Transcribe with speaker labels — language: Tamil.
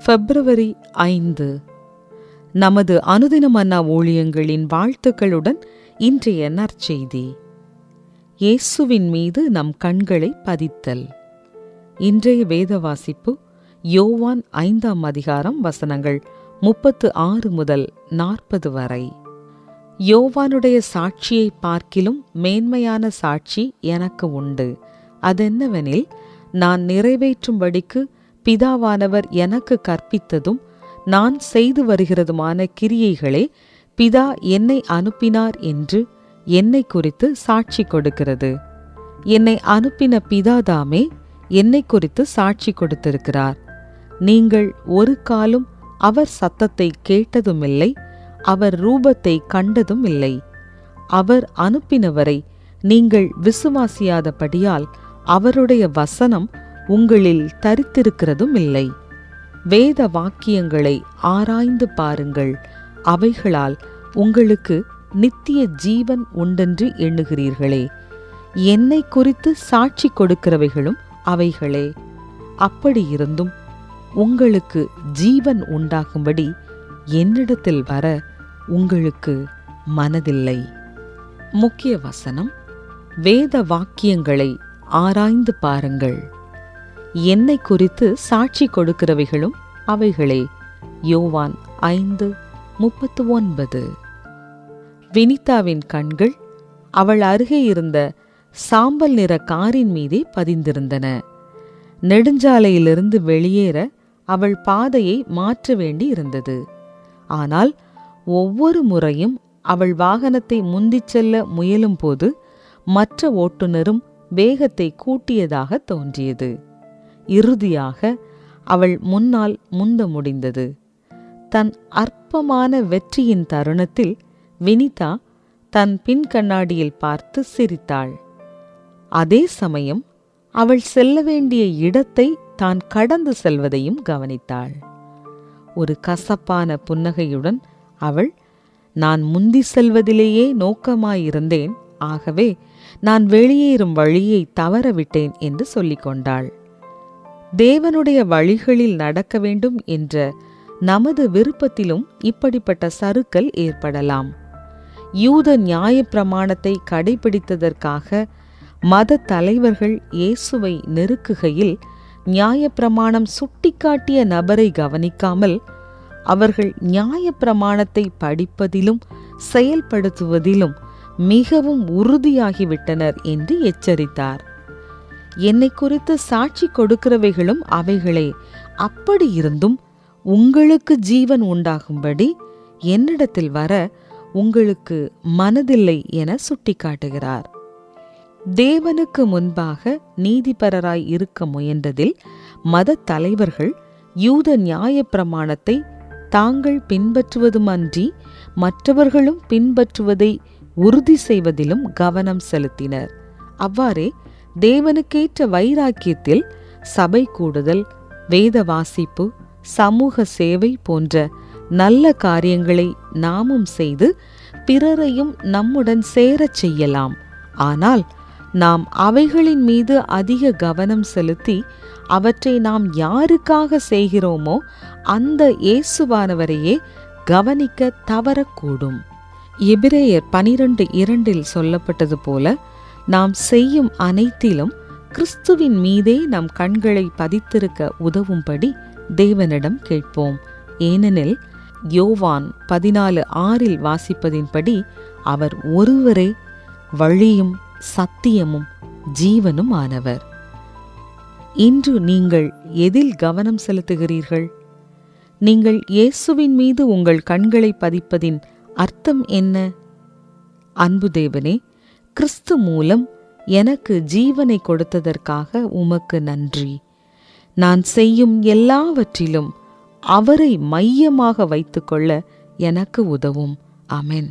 Speaker 1: பிப்ரவரி 5. நமது அனுதின மன்னா ஊழியங்களின் வாழ்த்துக்களுடன் இன்றைய நற்செய்தி. இயேசுவின் மீது நம் கண்களை பதித்தல். இன்றைய வேத வாசிப்பு யோவான் 5ஆம் அதிகாரம் வசனங்கள் 36 முதல் 40 வரை. யோவானுடைய சாட்சியை பார்க்கிலும் மேன்மையான சாட்சி எனக்கு உண்டு. அதென்னவெனில், நான் நிறைவேற்றும்படிக்கு பிதாவானவர் எனக்கு கற்பித்ததும் நான் செய்து வருகிறதுமான கிரியைகளே பிதா என்னை அனுப்பினார் என்று என்னை குறித்து சாட்சி கொடுக்கிறது. என்னை அனுப்பின பிதாதாமே என்னை குறித்து சாட்சி கொடுத்திருக்கிறார். நீங்கள் ஒரு காலும் அவர் சத்தத்தை கேட்டதுமில்லை, அவர் ரூபத்தை கண்டதும் இல்லை. அவர் அனுப்பினவரை நீங்கள் விசுவாசியாதபடியால் அவருடைய வசனம் உங்களில் தரித்திருக்கிறதும் இல்லை. வேத வாக்கியங்களை ஆராய்ந்து பாருங்கள், அவைகளால் உங்களுக்கு நித்திய ஜீவன் உண்டென்று எண்ணுகிறீர்களே. என்னை குறித்து சாட்சி கொடுக்கிறவைகளும் அவைகளே. அப்படியிருந்தும் உங்களுக்கு ஜீவன் உண்டாகும்படி என்னிடத்தில் வர உங்களுக்கு மனதில்லை. முக்கிய வசனம்: வேத வாக்கியங்களை ஆராய்ந்து பாருங்கள். என்னை குறித்து சாட்சி கொடுக்கிறவைகளும் அவைகளே. யோவான் 5:39. வினிதாவின் கண்கள் அவள் அருகே இருந்த சாம்பல் நிற காரின் மீதே பதிந்திருந்தன. நெடுஞ்சாலையிலிருந்து வெளியேற அவள் பாதையை மாற்ற வேண்டி இருந்தது. ஆனால் ஒவ்வொரு முறையும் அவள் வாகனத்தை முந்திச் செல்ல முயலும் போது மற்ற ஓட்டுநரும் வேகத்தை கூட்டியதாக தோன்றியது. இறுதியாக அவள் முன்னால் முந்த முடிந்தது. தன் அற்பமான வெற்றியின் தருணத்தில் வினிதா தன் பின் கண்ணாடியில் பார்த்து சிரித்தாள். அதே சமயம் அவள் செல்ல வேண்டிய இடத்தை தான் கடந்து செல்வதையும் கவனித்தாள். ஒரு கசப்பான புன்னகையுடன் அவள், நான் முந்தி செல்வதிலேயே நோக்கமாயிருந்தேன், ஆகவே நான் வெளியேறும் வழியை தவறவிட்டேன் என்று சொல்லிக் கொண்டாள். தேவனுடைய வழிகளில் நடக்க வேண்டும் என்ற நமது விருப்பத்திலும் இப்படிப்பட்ட சறுக்கல் ஏற்படலாம். யூத நியாயப்பிரமாணத்தை கடைபிடித்ததற்காக மத தலைவர்கள் இயேசுவை நெருக்குகையில் நியாயப்பிரமாணம் சுட்டிக்காட்டிய நபரை கவனிக்காமல் அவர்கள் நியாயப்பிரமாணத்தை படிப்பதிலும் செயல்படுத்துவதிலும் மிகவும் உறுதியாகிவிட்டனர் என்று எச்சரித்தார். என்னை குறித்து சாட்சி கொடுக்கிறவைகளும் அவைகளே. அப்படியிருந்தும் உங்களுக்கு ஜீவன் உண்டாகும்படி என்னிடத்தில் வர உங்களுக்கு மனதில்லை என சுட்டிக்காட்டுகிறார். தேவனுக்கு முன்பாக நீதிபரராய் இருக்க முயன்றதில் மத தலைவர்கள் யூத நியாயப்பிரமாணத்தை தாங்கள் பின்பற்றுவதுமன்றி மற்றவர்களும் பின்பற்றுவதை உறுதி செய்வதிலும் கவனம் செலுத்தினர். அவ்வாறே தேவனுக்கேற்ற வைராக்கியத்தில் சபை கூடுதல், வேத வாசிப்பு, சமூக சேவை போன்ற நல்ல காரியங்களை நாமும் செய்து பிறரையும் நம்முடன் சேரச் செய்யலாம். ஆனால் நாம் அவைகளின் மீது அதிக கவனம் செலுத்தி அவற்றை நாம் யாருக்காக செய்கிறோமோ அந்த இயேசுவானவரையே கவனிக்க தவறக்கூடும். எபிரேயர் 12:2 சொல்லப்பட்டது போல நாம் செய்யும் அனைத்திலும் கிறிஸ்துவின் மீதே நம் கண்களை பதித்திருக்க உதவும்படி தேவனிடம் கேட்போம். ஏனெனில் யோவான் 14:6 வாசிப்பதின்படி அவர் ஒருவரே வழியும் சத்தியமும் ஜீவனும் ஆனவர். இன்று நீங்கள் எதில் கவனம் செலுத்துகிறீர்கள்? நீங்கள் இயேசுவின் மீது உங்கள் கண்களை பதிப்பதின் அர்த்தம் என்ன? அன்பு தேவனே, கிறிஸ்து மூலம் எனக்கு ஜீவனை கொடுத்ததற்காக உமக்கு நன்றி. நான் செய்யும் எல்லாவற்றிலும் அவரை மையமாக வைத்துக்கொள்ள எனக்கு உதவும். ஆமென்.